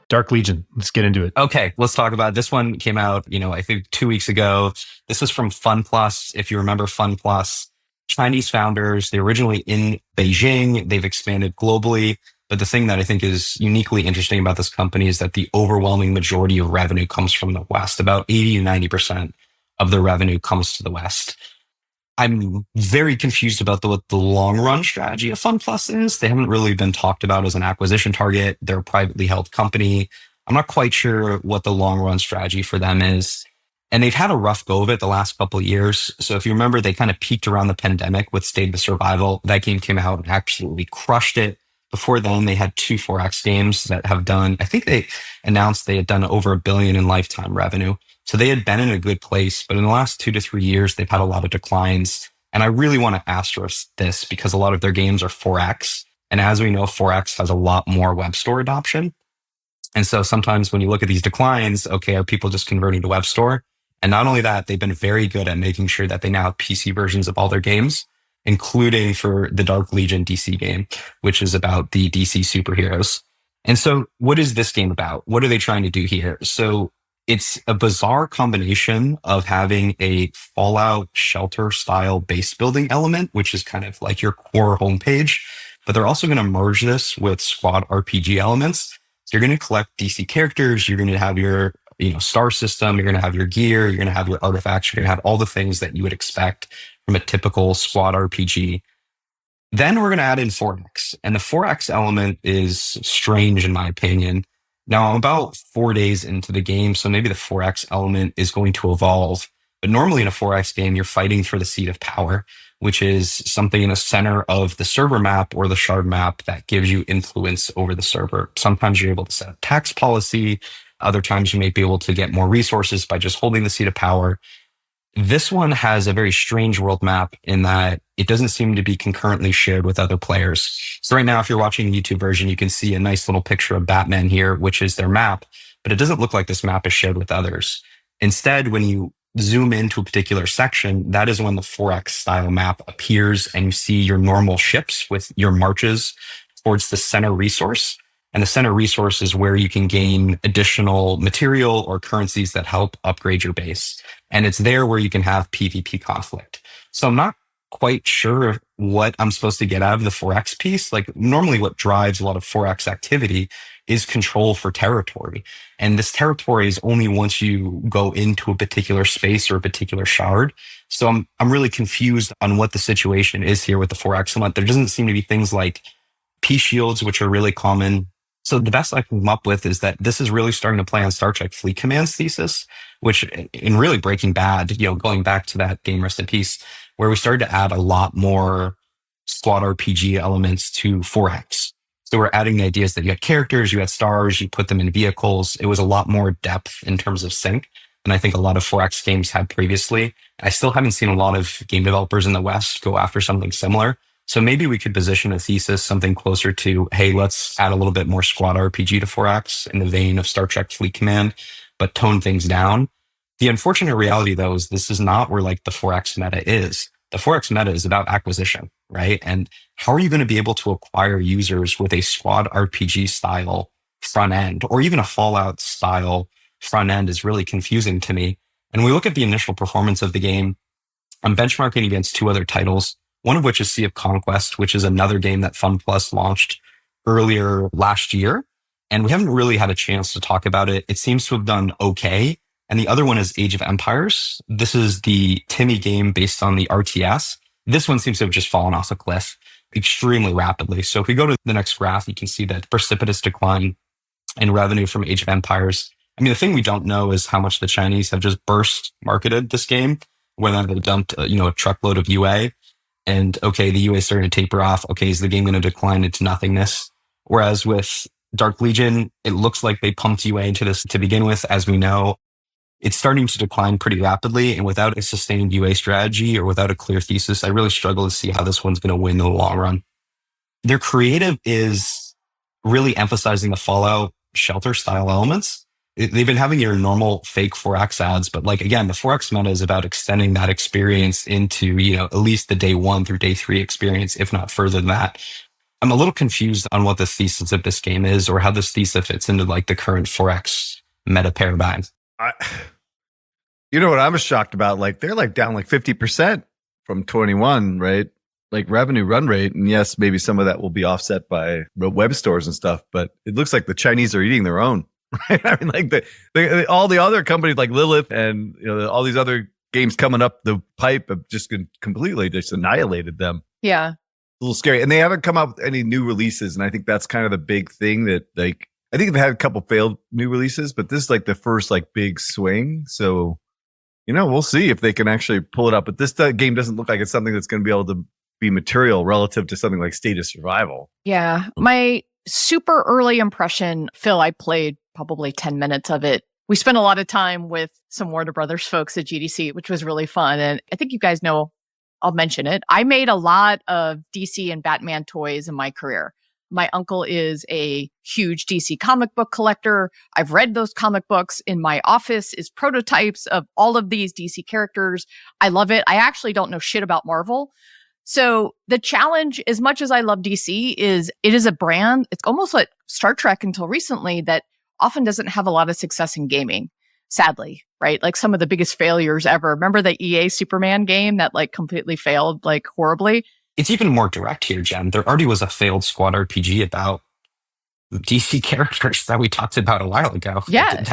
Dark Legion. Let's get into it. Okay, let's talk about it. This one came out, I think 2 weeks ago. This was from Fun Plus. If you remember Fun Plus, Chinese founders, they're originally in Beijing. They've expanded globally. But the thing that I think is uniquely interesting about this company is that the overwhelming majority of revenue comes from the West. About 80 to 90% of the revenue comes to the West. I'm very confused about what the long run strategy of Fun Plus is. They haven't really been talked about as an acquisition target. They're a privately held company. I'm not quite sure what the long run strategy for them is. And they've had a rough go of it the last couple of years. So if you remember, they kind of peaked around the pandemic with State of Survival. That game came out and absolutely crushed it. Before then, they had two 4X games that have done, I think they announced they had done over $1 billion in lifetime revenue. So they had been in a good place, but in the last 2 to 3 years, they've had a lot of declines. And I really want to asterisk this because a lot of their games are 4X. And as we know, 4X has a lot more web store adoption. And so sometimes when you look at these declines, okay, are people just converting to web store? And not only that, they've been very good at making sure that they now have PC versions of all their games, including for the Dark Legion DC game, which is about the DC superheroes. And so what is this game about? What are they trying to do here? So it's a bizarre combination of having a Fallout Shelter style base building element, which is kind of like your core homepage, but they're also going to merge this with squad RPG elements. So you're going to collect DC characters. You're going to have your, star system. You're going to have your gear. You're going to have your artifacts. You're going to have all the things that you would expect from a typical squad RPG. Then we're going to add in 4X. And the 4X element is strange in my opinion. Now I'm about 4 days into the game, so maybe the 4X element is going to evolve. But normally in a 4X game, you're fighting for the seat of power, which is something in the center of the server map or the shard map that gives you influence over the server. Sometimes you're able to set a tax policy. Other times you may be able to get more resources by just holding the seat of power. This one has a very strange world map in that it doesn't seem to be concurrently shared with other players. So right now, if you're watching the YouTube version, you can see a nice little picture of Batman here, which is their map, but it doesn't look like this map is shared with others. Instead, when you zoom into a particular section, that is when the 4X style map appears and you see your normal ships with your marches towards the center resource. And the center resource is where you can gain additional material or currencies that help upgrade your base. And it's there where you can have PvP conflict. So I'm not quite sure what I'm supposed to get out of the 4X piece. Like normally what drives a lot of 4X activity is control for territory. And this territory is only once you go into a particular space or a particular shard. So I'm really confused on what the situation is here with the 4X element. There doesn't seem to be things like P shields, which are really common. So the best I can come up with is that this is really starting to play on Star Trek Fleet Command's thesis, which in really Breaking Bad, going back to that game, rest in peace, where we started to add a lot more squad RPG elements to 4X. So we're adding the ideas that you had characters, you had stars, you put them in vehicles. It was a lot more depth in terms of sync than I think a lot of 4X games had previously. I still haven't seen a lot of game developers in the West go after something similar. So maybe we could position a thesis, something closer to, hey, let's add a little bit more squad RPG to 4X in the vein of Star Trek Fleet Command, but tone things down. The unfortunate reality, though, is this is not where like the 4X meta is. The 4X meta is about acquisition, right? And how are you going to be able to acquire users with a squad RPG style front end or even a Fallout style front end is really confusing to me. And we look at the initial performance of the game. I'm benchmarking against two other titles, one of which is Sea of Conquest, which is another game that Fun Plus launched earlier last year. And we haven't really had a chance to talk about it. It seems to have done okay. And the other one is Age of Empires. This is the Timmy game based on the RTS. This one seems to have just fallen off a cliff extremely rapidly. So if we go to the next graph, you can see that precipitous decline in revenue from Age of Empires. I mean, the thing we don't know is how much the Chinese have just burst marketed this game, whether they dumped a truckload of UA. And okay, the UA is starting to taper off. Okay, is the game going to decline into nothingness? Whereas with Dark Legion, it looks like they pumped UA into this to begin with. As we know, it's starting to decline pretty rapidly. And without a sustained UA strategy or without a clear thesis, I really struggle to see how this one's going to win in the long run. Their creative is really emphasizing the Fallout Shelter style elements. They've been having your normal fake 4X ads, but like, again, the 4X meta is about extending that experience into, at least the day 1 through day 3 experience, if not further than that. I'm a little confused on what the thesis of this game is or how this thesis fits into like the current Forex meta paradigm. I, you know what I'm shocked about? Like they're like down like 50% from 21, right? Like revenue run rate. And yes, maybe some of that will be offset by web stores and stuff, but it looks like the Chinese are eating their own, right? I mean, like all the other companies like Lilith and all these other games coming up the pipe have just completely just annihilated them. Yeah. A little scary. And they haven't come out with any new releases. And I think that's kind of the big thing that like, I think they've had a couple failed new releases, but this is like the first like big swing. So, we'll see if they can actually pull it up. But this game doesn't look like it's something that's going to be able to be material relative to something like State of Survival. Yeah. My super early impression, Phil, I played probably 10 minutes of it. We spent a lot of time with some Warner Brothers folks at GDC, which was really fun. And I think you guys know, I'll mention it. I made a lot of DC and Batman toys in my career. My uncle is a huge DC comic book collector. I've read those comic books. In my office is prototypes of all of these DC characters. I love it. I actually don't know shit about Marvel. So the challenge, as much as I love DC, is it is a brand. It's almost like Star Trek until recently that often doesn't have a lot of success in gaming, sadly, right? Like some of the biggest failures ever. Remember the EA Superman game that like completely failed like horribly? It's even more direct here, Jen. There already was a failed squad RPG about DC characters that we talked about a while ago. There's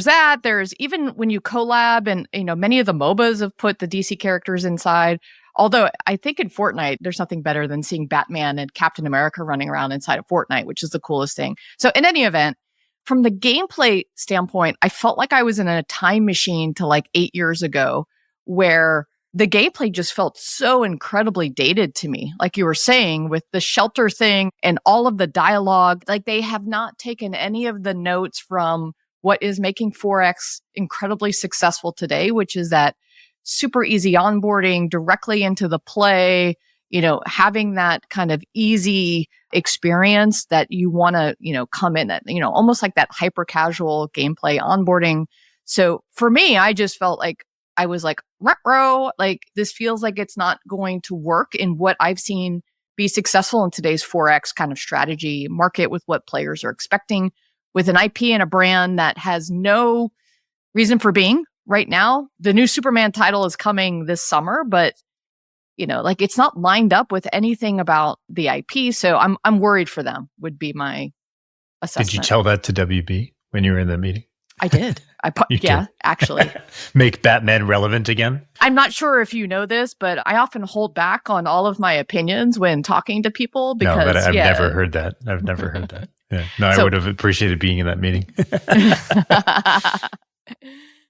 that. There's even when you collab and, many of the MOBAs have put the DC characters inside. Although I think in Fortnite, there's nothing better than seeing Batman and Captain America running around inside of Fortnite, which is the coolest thing. So in any event, from the gameplay standpoint, I felt like I was in a time machine to like 8 years ago where the gameplay just felt so incredibly dated to me. Like you were saying with the shelter thing and all of the dialogue, like they have not taken any of the notes from what is making Forex incredibly successful today, which is that super easy onboarding directly into the play, having that kind of easy experience that you want to, come in at, almost like that hyper casual gameplay onboarding. So for me, I just felt like I was like, ruh-roh, like this feels like it's not going to work in what I've seen be successful in today's Forex kind of strategy market with what players are expecting with an IP and a brand that has no reason for being right now. The new Superman title is coming this summer, but like it's not lined up with anything about the IP. So I'm worried for them would be my assessment. Did you tell that to WB when you were in the meeting? I did. Actually. Make Batman relevant again? I'm not sure if you know this, but I often hold back on all of my opinions when talking to people because no, but I've never heard that. Yeah. No, I would have appreciated being in that meeting.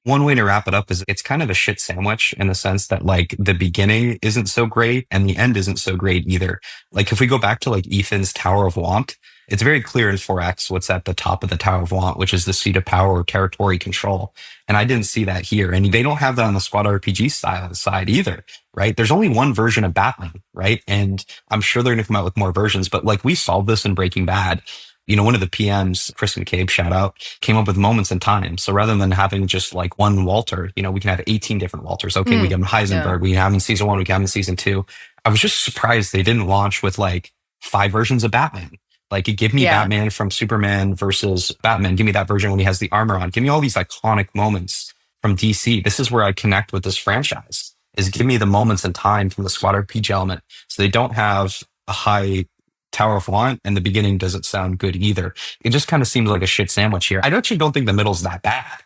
One way to wrap it up is it's kind of a shit sandwich in the sense that like the beginning isn't so great and the end isn't so great either. Like if we go back to like Ethan's Tower of Want, it's very clear in 4X what's at the top of the Tower of Want, which is the seat of power or territory control. And I didn't see that here. And they don't have that on the squad RPG side either, right? There's only one version of Batman, right? And I'm sure they're going to come out with more versions, but like we solved this in Breaking Bad. One of the PMs, Chris McCabe, shout out, came up with moments in time. So rather than having just like one Walter, we can have 18 different Walters. Okay, we have Heisenberg, we have him in season 1, we have him in season 2. I was just surprised they didn't launch with like 5 versions of Batman. Like, give me Batman from Superman versus Batman. Give me that version when he has the armor on. Give me all these iconic moments from DC. This is where I connect with this franchise, is give me the moments in time from the squad RPG element. So they don't have a high Tower of Want, and the beginning doesn't sound good either. It just kind of seems like a shit sandwich here. I actually don't think the middle's that bad,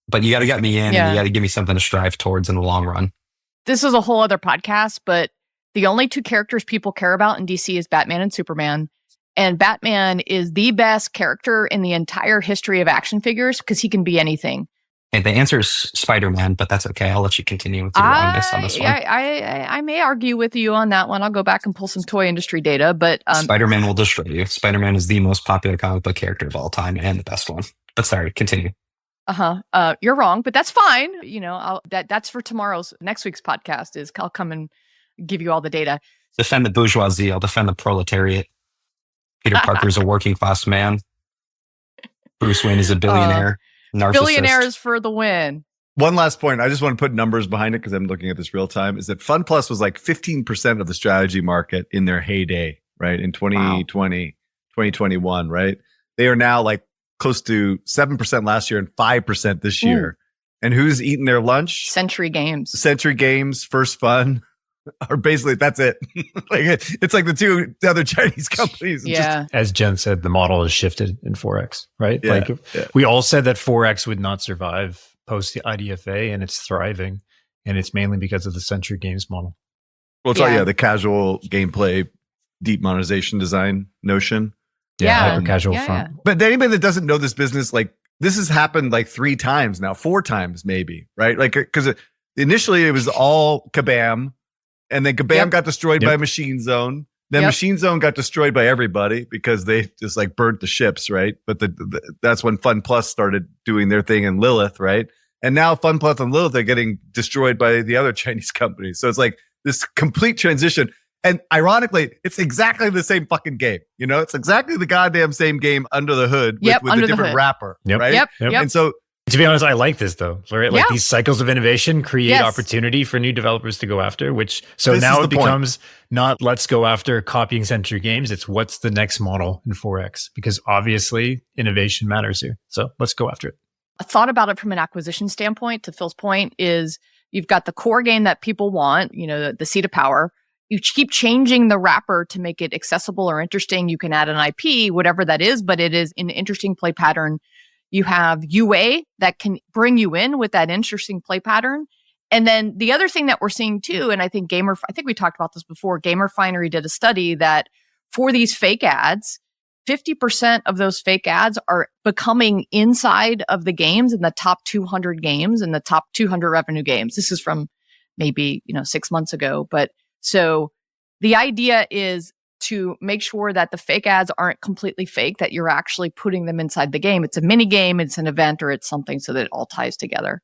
but you got to get me in and you got to give me something to strive towards in the long run. This is a whole other podcast, but the only 2 characters people care about in DC is Batman and Superman. And Batman is the best character in the entire history of action figures because he can be anything. And the answer is Spider-Man, but that's okay. I'll let you continue with your wrongness on this one. I may argue with you on that one. I'll go back and pull some toy industry data, but Spider-Man will destroy you. Spider-Man is the most popular comic book character of all time and the best one. But sorry, continue. You're wrong, but that's fine. That's for next week's podcast. I'll come and give you all the data. Defend the bourgeoisie. I'll defend the proletariat. Peter Parker's a working class man. Bruce Wayne is a billionaire. Narcissist. Billionaires for the win. One last point. I just want to put numbers behind it because I'm looking at this real time. Is that Fun Plus was like 15% of the strategy market in their heyday, right? In 2020, 2021, right? They are now like close to 7% last year and 5% this year. And who's eating their lunch? Century Games. Century Games, First Fun, or basically that's it. Like it's like the two other Chinese companies. Yeah. As Jen said, the model has shifted in Forex, right? Yeah, we all said that Forex would not survive post the IDFA, and it's thriving, and it's mainly because of the Century Games model. Well, it's the casual gameplay, deep monetization design notion. Hyper casual fun. But anybody that doesn't know this business, like this has happened like 3 times now, 4 times maybe, right? Like because initially it was all Kabam, and then Kabam got destroyed by Machine Zone. Then Machine Zone got destroyed by everybody because they just like burnt the ships, right? But that's when Fun Plus started doing their thing in Lilith, right? And now Fun Plus and Lilith are getting destroyed by the other Chinese companies. So it's like this complete transition. And ironically, it's exactly the same fucking game. You know, it's exactly the goddamn same game under the hood with a different wrapper, right? Yep. And so, to be honest, I like this though. Right? Like these cycles of innovation create opportunity for new developers to go after, so now it becomes not let's go after copying Century Games. It's what's the next model in Forex, because obviously innovation matters here. So let's go after it. A thought about it from an acquisition standpoint, to Phil's point, is you've got the core game that people want, you know, the seat of power. You keep changing the wrapper to make it accessible or interesting. You can add an IP, whatever that is, but it is an interesting play pattern. You have UA that can bring you in with that interesting play pattern. And then the other thing that we're seeing too, and I think we talked about this before, Gamerfinery did a study that for these fake ads, 50% of those fake ads are becoming inside of the games in the top 200 games and the top 200 revenue games. This is from maybe, 6 months ago. But so the idea is to make sure that the fake ads aren't completely fake, that you're actually putting them inside the game. It's a mini game, it's an event, or it's something so that it all ties together.